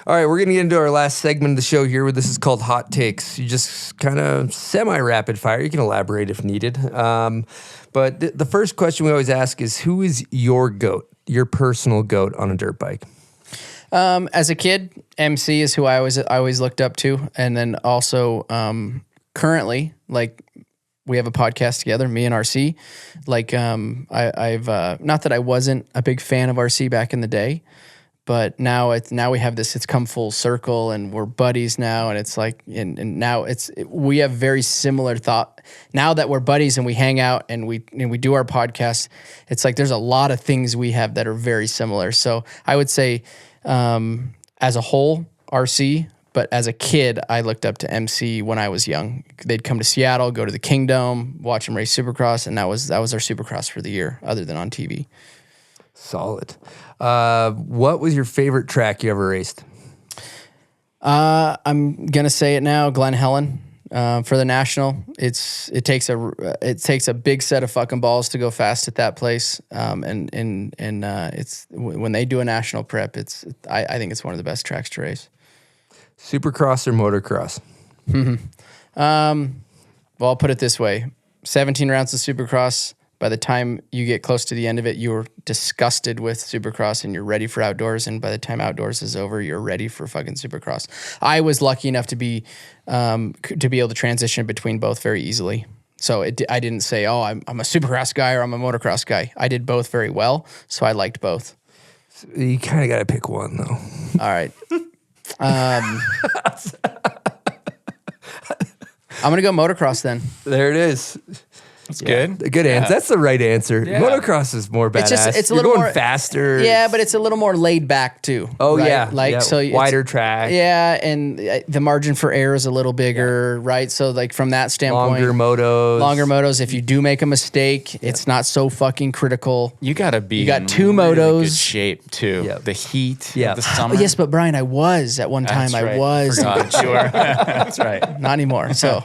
All right, we're going to get into our last segment of the show here. Where this is called Hot Takes. You just kind of semi-rapid fire. You can elaborate if needed. But the first question we always ask is, who is your GOAT, your personal GOAT on a dirt bike? As a kid, MC is who I always looked up to. And then also currently, like, we have a podcast together, me and RC. Like, I've not that I wasn't a big fan of RC back in the day, but now we have this. It's come full circle, and we're buddies now. And it's like, and now we have very similar thought. Now that we're buddies and we hang out and we do our podcast, it's like there's a lot of things we have that are very similar. So I would say, as a whole, RC. But as a kid, I looked up to MC when I was young. They'd come to Seattle, go to the Kingdom, watch them race Supercross, and that was our Supercross for the year, other than on TV. Solid. What was your favorite track you ever raced? I'm gonna say it now, Glen Helen. For the national, it takes a big set of fucking balls to go fast at that place. And it's when they do a national prep, I think it's one of the best tracks to race. Supercross or motocross? Well, I'll put it this way. 17 rounds of Supercross. By the time you get close to the end of it, you're disgusted with Supercross and you're ready for outdoors. And by the time outdoors is over, you're ready for fucking Supercross. I was lucky enough to be able to transition between both very easily. So I didn't say, oh, I'm a Supercross guy or I'm a motocross guy. I did both very well. So I liked both. You kind of got to pick one, though. All right. I'm going to go motocross then. There it is. That's good. A good answer. That's the right answer. Yeah. Motocross is more badass. It's a You're little going more faster. Yeah, but it's a little more laid back too. Oh right? yeah, like yeah. so wider track. Yeah, and the margin for error is a little bigger, right? So like from that standpoint, Longer motos. If you do make a mistake, it's not so fucking critical. You got to be. You got two in really motos. Good shape too. Yep. The heat. Yeah. Of the summer. Oh, yes, but Brian, I was at one time. That's right. I was. Forgot you were. That's right. Not anymore. So.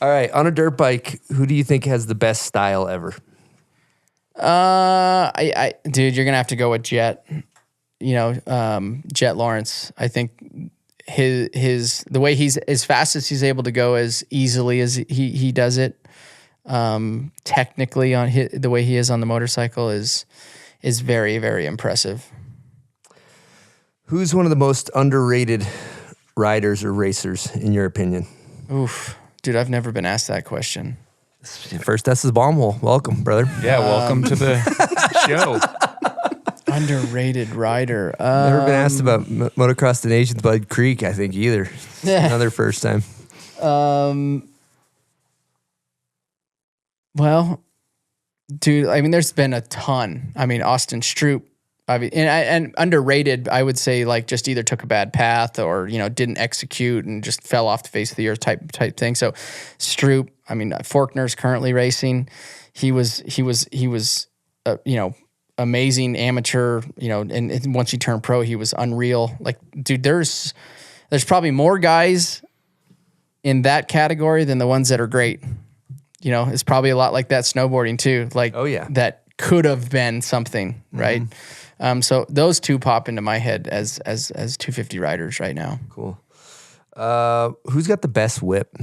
All right, on a dirt bike, who do you think has the best style ever? Dude, you're gonna have to go with Jet. You know, Jet Lawrence. I think the way he's as fast as he's able to go as easily as he does it. Technically, on the way he is on the motorcycle is very, very impressive. Who's one of the most underrated riders or racers in your opinion? Oof. Dude, I've never been asked that question. First, that's his bomb hole. Welcome, brother. Yeah, welcome to the show. Underrated rider. Never been asked about motocross the nation's Bud Creek, I think, either. Another first time. Well, dude, I mean, there's been a ton. I mean, Austin Stroop. I mean, and underrated, I would say, like, just either took a bad path or, you know, didn't execute and just fell off the face of the earth type thing. So Stroop, I mean, Faulkner's currently racing. He was you know, amazing amateur, you know, and once he turned pro, he was unreal. Like, dude, there's probably more guys in that category than the ones that are great. You know, it's probably a lot like that snowboarding too. Like, oh yeah, that could have been something, right? So those two pop into my head as 250 riders right now. Cool. Who's got the best whip?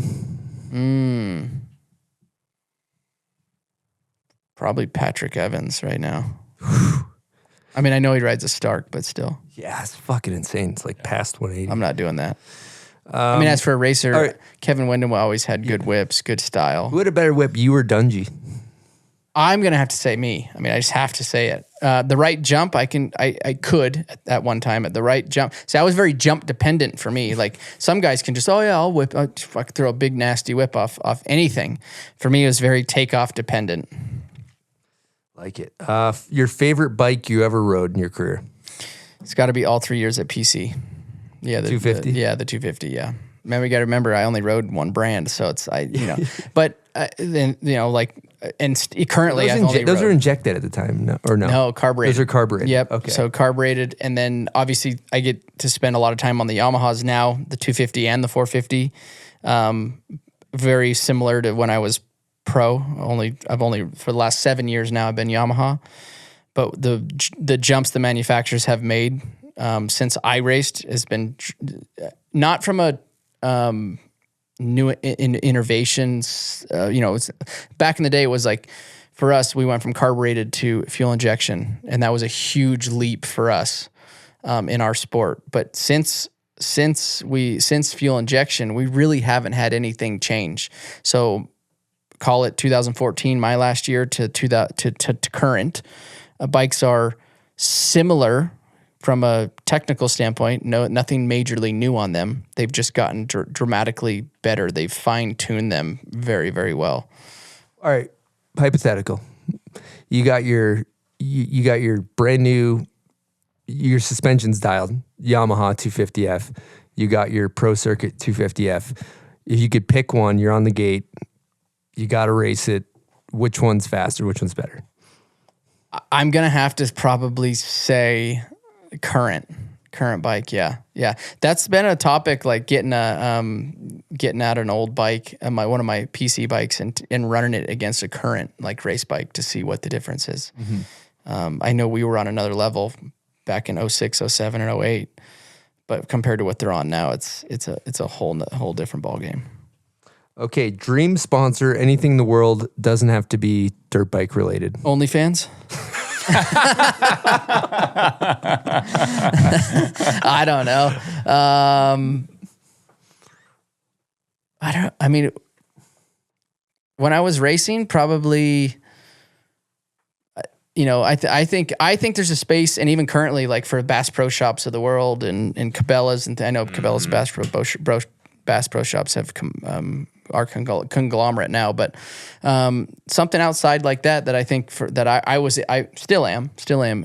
Probably Patrick Evans right now. I mean, I know he rides a Stark, but still. Yeah, it's fucking insane. It's like past 180. I'm not doing that. I mean, as for a racer, right. Kevin Windham always had good whips, good style. Who had a better whip, you or Dungy? I'm going to have to say me. I mean, I just have to say it. The right jump, I could at one time at the right jump. See, I was very jump dependent for me. Like some guys can just, oh yeah, I'll whip. I can throw a big nasty whip off anything. For me, it was very takeoff dependent. Like it. Your favorite bike you ever rode in your career? It's got to be all 3 years at PC. Yeah, the 250. The 250. Yeah. Man, we got to remember I only rode one brand, so it's But then like. And currently, those are injected at the time, no? No, carbureted. Those are carbureted. Yep. Okay. So carbureted, and then obviously I get to spend a lot of time on the Yamahas now, the 250 and the 450. Very similar to when I was pro. I've only for the last 7 years now I've been Yamaha, but the jumps the manufacturers have made since I raced has been not from a new innovations. It's, back in the day, it was like for us, we went from carbureted to fuel injection, and that was a huge leap for us in our sport. But since fuel injection, we really haven't had anything change. So call it 2014, my last year, to current. Bikes are similar from a technical standpoint. Nothing majorly new on them. They've just gotten dramatically better. They've fine-tuned them very, very well. All right, hypothetical. You got your brand new, your suspension's dialed, Yamaha 250F. You got your Pro Circuit 250F. If you could pick one, you're on the gate. You got to race it. Which one's faster? Which one's better? I'm going to have to probably say current bike. Yeah. That's been a topic, like getting out an old bike, one of my PC bikes, and running it against a current like race bike to see what the difference is. Mm-hmm. I know we were on another level back in 06, 07, and 08, but compared to what they're on now, it's a whole different ballgame. Okay, dream sponsor, anything in the world, doesn't have to be dirt bike related. OnlyFans? I don't know. When I was racing, probably, I think there's a space, and even currently, like for Bass Pro Shops of the world and Cabela's, and I know Cabela's Bass Pro Shops have our conglomerate now, but something outside like that I think I still am.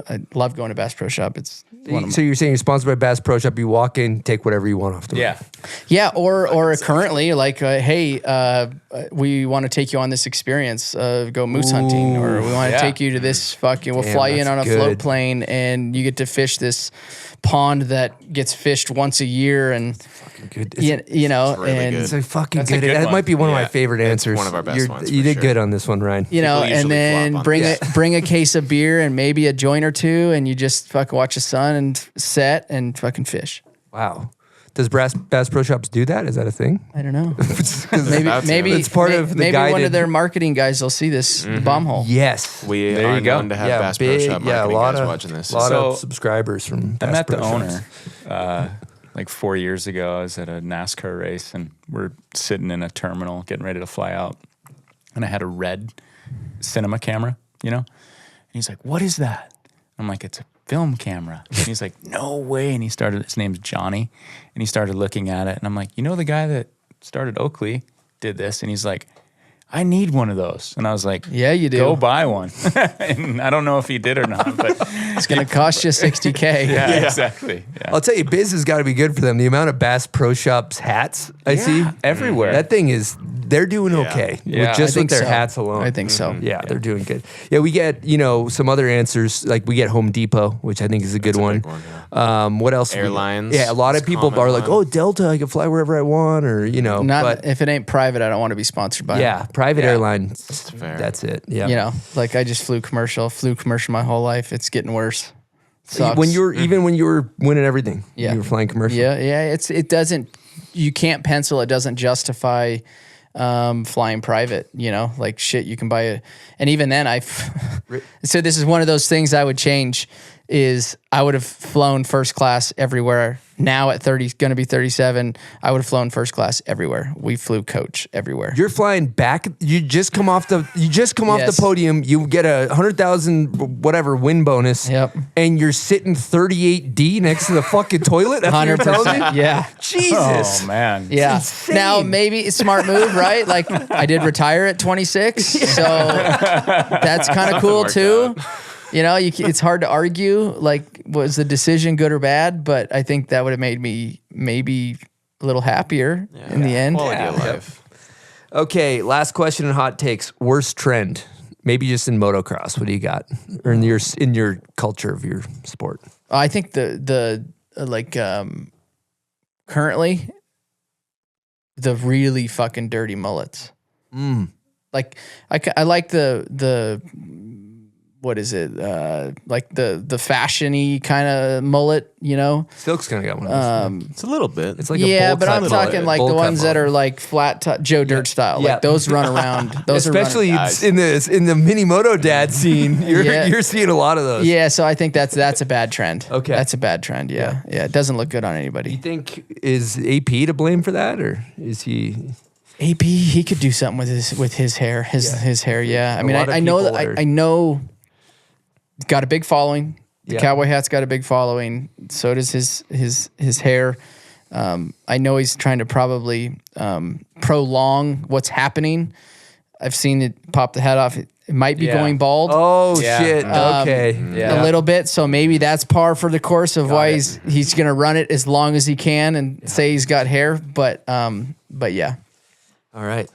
I love going to Bass Pro Shop. It's so you're saying you're sponsored by Bass Pro Shop. You walk in, take whatever you want off the yeah. Yeah, or currently like, hey, we want to take you on this experience, go moose hunting, or we want to take you to this we'll fly you in on a float plane, and you get to fish this pond that gets fished once a year, and good. It's really and good. It's a fucking good. That might be one of my favorite answers. One of our best ones. You did good on this one, Ryan. And then bring a case of beer and maybe a joint or two, and you just fucking watch the sun and set and fucking fish. Wow. Does Bass Pro Shops do that? Is that a thing? I don't know. maybe it's part of the maybe guided. One of their marketing guys will see this bomb hole. Yes, we there are you go. known to have Bass Pro Shop marketing guys watching this. A lot of subscribers from Bass I met Pro the Shops. owner like 4 years ago. I was at a NASCAR race, and we're sitting in a terminal getting ready to fly out, and I had a red cinema camera, and he's like, "What is that?" I'm like, "It's a film camera." And he's like, "No way." And his name's Johnny, and he started looking at it, and I'm like, the guy that started Oakley did this? And he's like, "I need one of those." And I was like, "Yeah, you do. Go buy one." And I don't know if he did or not, but it's going to cost you $60K. Yeah, exactly. Yeah. I'll tell you, biz has got to be good for them. The amount of Bass Pro Shops hats I see everywhere. That thing they're doing okay with their hats alone. I think so. Yeah, they're doing good. Yeah, we get, some other answers, like we get Home Depot, which I think is a good one. What else? Airlines. Yeah, a lot of people are like, "Oh, Delta, I can fly wherever I want," or, Not if it ain't private, I don't want to be sponsored by it. Private airline. That's it. Yeah. Like I just flew commercial my whole life. It's getting worse. Sucks. When you were winning everything, you were flying commercial. Yeah. You can't pencil. It doesn't justify flying private, like shit. You can buy and even then so this is one of those things I would change is I would have flown first class everywhere. Now at 30, going to be 37, I would have flown first class everywhere. We flew coach everywhere. You're flying back. You just come off the podium. You get a 100,000 whatever win bonus. Yep. And you're sitting 38D next to the fucking toilet. That's 100%. What you're telling me? Yeah. Jesus. Oh man. Yeah. Insane. Now maybe it's a smart move, right? Like I did retire at 26, so that's kind of cool too. It's hard to argue, like, was the decision good or bad? But I think that would have made me maybe a little happier in the end. Quality of life. Okay, last question in hot takes. Worst trend, maybe just in motocross. What do you got, or in your culture of your sport? I think currently the really fucking dirty mullets. Like I like the what is it? Like the fashion-y kind of mullet, you know? Silk's kind of got one of those. It's a little bit. It's like Yeah, a but I'm talking like the ones that are like flat Joe Dirt style. Yeah. Like those run around. Those especially are running. in the mini moto dad scene. You're Yeah. you're seeing a lot of those. Yeah, so I think that's a bad trend. Okay. That's a bad trend. Yeah. It doesn't look good on anybody. You think is AP to blame for that, or is he? AP, he could do something with his hair. His hair, yeah. I mean, lot of I know people that are- I know he's got a big following. The Yeah. cowboy hat's got a big following. So does his hair. I know he's trying to probably prolong what's happening. I've seen it pop the head off. It might be going bald. Oh Yeah. shit! Okay, A little bit, so maybe that's par for the course of why he's gonna run it as long as he can and say he's got hair. But yeah. All right.